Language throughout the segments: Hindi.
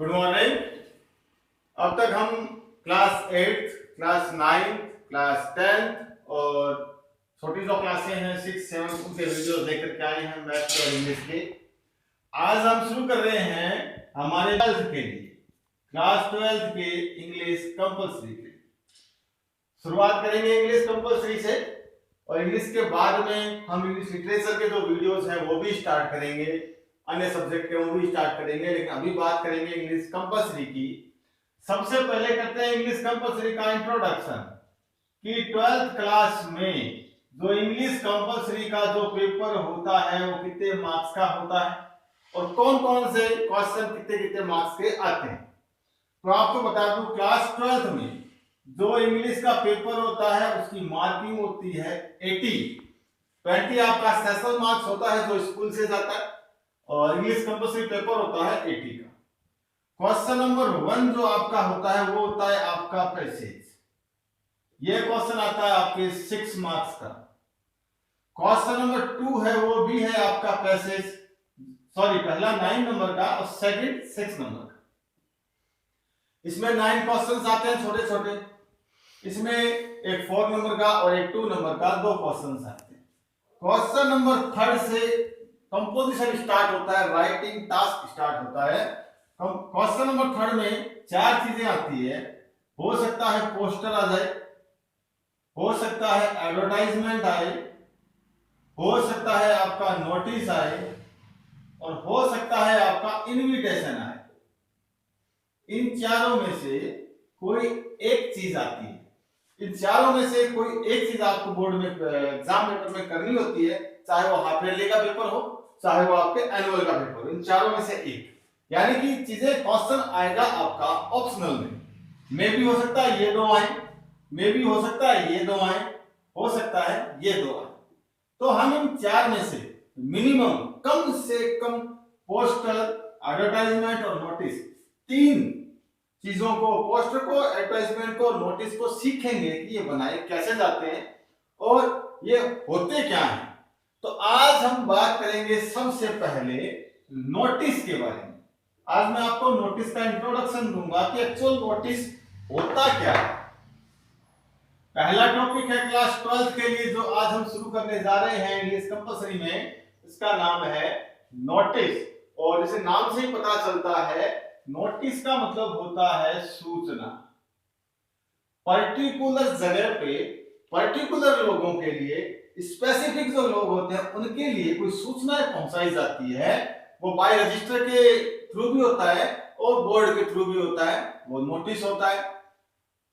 Good morning. अब तक हम क्लास 8, क्लास 9, क्लास 10 और छोटी जो क्लासें हैं 6, 7 उनके वीडियोस लेकर के आए हैं मैथ्स और इंग्लिश के। आज हम शुरू कर रहे हैं हमारे 12th के लिए, क्लास 12th के इंग्लिश कंपलसरी के। शुरुआत करेंगे इंग्लिश कंपलसरी से और इंग्लिश के बाद में हम इंग्लिश लिटरेचर के जो वीडियोस हैं वो भी स्टार्ट करेंगे, अन्य सब्जेक्ट के वो भी स्टार्ट करेंगे, लेकिन अभी बात करेंगे इंग्लिश कंपलसरी की। सबसे पहले करते हैं इंग्लिश कंपलसरी का इंट्रोडक्शन कि 12th क्लास में जो इंग्लिश कंपलसरी का जो पेपर होता है वो कितने मार्क्स का होता है और कौन कौन से क्वेश्चन कितने कितने मार्क्स के आते हैं। तो आपको बता दूं, क्लास 12th में जो इंग्लिश का पेपर होता है उसकी मार्किंग होती है 80। 20 आपका सेशनल मार्क्स होता है जो स्कूल से जाता है और इंग्लिश कंपलसरी पेपर होता है 80 का। क्वेश्चन नंबर 1 जो आपका होता है वो होता है आपका पैसेज। ये क्वेश्चन आता है आपके 6 मार्क्स का। क्वेश्चन नंबर 2 है वो भी है आपका पैसेज, सॉरी पहला 9 नंबर का और सेकंड 6 नंबर का। इसमें 9 क्वेश्चंस आते हैं छोटे छोटे। इसमें एक 4 नंबर का और एक 2 नंबर का 2 क्वेश्चंस आते हैं। क्वेश्चन नंबर 3 से कंपोजिशन स्टार्ट होता है, राइटिंग टास्क स्टार्ट होता है। क्वेश्चन नंबर 3 में 4 चीजें आती है। हो सकता है पोस्टर आ जाए, हो सकता है एडवर्टाइजमेंट आए, हो सकता है आपका नोटिस आए और हो सकता है आपका इनविटेशन आए। इन चारों में से कोई एक चीज आती है। इन चारों में से कोई एक चीज आपको बोर्ड में एग्जाम पेपर में करनी होती है, चाहे वो हाफ ईयरली का पेपर हो चाहे वो आपके एनुअल का पेपर हो। इन चारों में से एक, यानी कि चीजें क्वेश्चन आएगा आपका ऑप्शनल में भी हो सकता है ये 2 आए, में भी हो सकता है ये 2 आए, हो सकता है ये 2 आए। तो हम इन 4 में से मिनिमम कम से कम पोस्टर, एडवर्टाइजमेंट और नोटिस, 3 चीजों को, पोस्टर को, एडवर्टाइजमेंट को, नोटिस को सीखेंगे कि ये बनाए कैसे जाते हैं और ये होते क्या हैं। तो आज हम बात करेंगे सबसे पहले नोटिस के बारे में। आज मैं आपको नोटिस का इंट्रोडक्शन दूंगा कि एक्चुअल नोटिस होता क्या है। पहला टॉपिक है क्लास 12th के लिए जो आज हम शुरू करने जा रहे हैं इंग्लिश कंपलसरी में, इसका नाम है नोटिस। और इसे नाम से ही पता चलता है, नोटिस का मतलब होता है सूचना। पर्टिकुलर जगह पे पर्टिकुलर लोगों के लिए, स्पेसिफिक जो लोग होते हैं उनके लिए कोई सूचनाएं पहुंचाई जाती है। वो बाय रजिस्टर के थ्रू भी होता है और बोर्ड के थ्रू भी होता है, वो नोटिस होता है।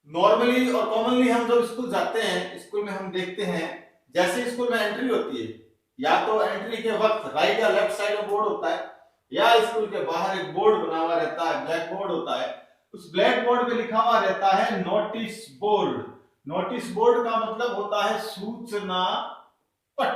नॉर्मली और कॉमनली हम जब स्कूल जाते हैं, स्कूल में हम देखते हैं जैसे स्कूल में एंट्री होती है, या तो एंट्री के वक्त राइट या लेफ्ट साइड में बोर्ड होता है या स्कूल के बाहर एक बोर्ड बना हुआ रहता है, ब्लैक बोर्ड होता है। उस ब्लैक बोर्ड पे लिखा हुआ रहता है नोटिस बोर्ड। नोटिस बोर्ड का मतलब होता है सूचना पट,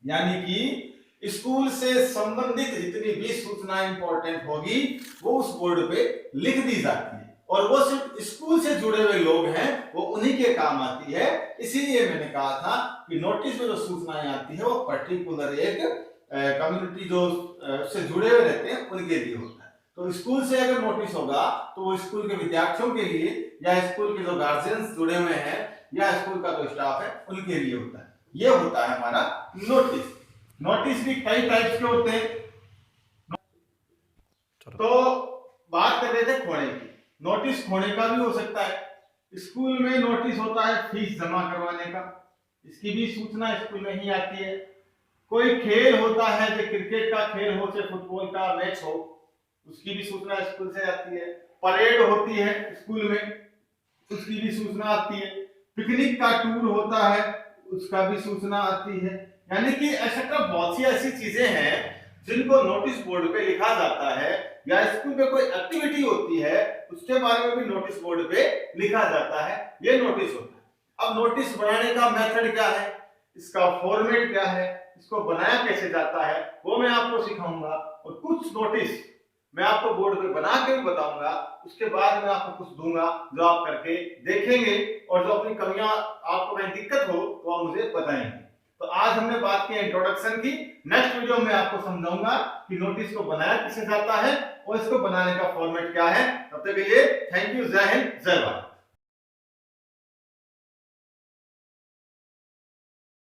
यानी कि स्कूल से संबंधित जितनी भी सूचना इंपॉर्टेंट होगी वो उस बोर्ड पे लिख दी जाती है और वो सिर्फ स्कूल से जुड़े हुए लोग हैं वो उन्हीं के काम आती है। इसीलिए मैंने कहा था कि नोटिस में जो सूचनाएं आती है वो पर्टिकुलर एक कम्युनिटी जो उससे जुड़े हुए रहते हैं उनके लिए होता है। तो स्कूल से अगर नोटिस होगा तो वो स्कूल के विद्यार्थियों के लिए या स्कूल के जो गार्जियंस जुड़े हुए हैं या स्कूल का जो स्टाफ है उनके लिए होता है। ये होता है हमारा नोटिस। नोटिस भी कई टाइप्स के होते हैं। तो बात कर रहे थे खोने की। नोटिस खोने का भी हो सकता है। स्कूल में नोटिस होता है फीस जमा करवाने का, इसकी भी सूचना स्कूल में ही आती है। कोई खेल होता है, जो क्रिकेट का खेल हो चाहे फुटबॉल का मैच हो, उसकी भी सूचना स्कूल से आती है। परेड होती है स्कूल में, उसकी भी सूचना आती है। पिकनिक का टूर होता है, उसका भी सूचना आती है। यानी कि ऐसा बहुत सी ऐसी चीजें हैं जिनको नोटिस बोर्ड पे लिखा जाता है, या स्कूल में कोई एक्टिविटी होती है उसके बारे में भी नोटिस बोर्ड पे लिखा जाता है। ये नोटिस होता है। अब नोटिस बनाने का मेथड क्या है, इसका फॉर्मेट क्या है, इसको बनाया कैसे जाता है, वो मैं आपको सिखाऊंगा। और कुछ नोटिस मैं आपको बोर्ड पे बना के भी बताऊंगा, उसके बाद मैं आपको कुछ दूंगा जो आप करके देखेंगे और जो अपनी कमियां आपको कहीं दिक्कत हो तो आप मुझे बताएंगे। तो आज हमने बात की इंट्रोडक्शन की। नेक्स्ट वीडियो में आपको समझाऊंगा कि नोटिस को बनाया किसे जाता है और इसको बनाने का फॉर्मेट क्या है। तब तक के लिए थैंक यू, जय हिंद, जय भारत।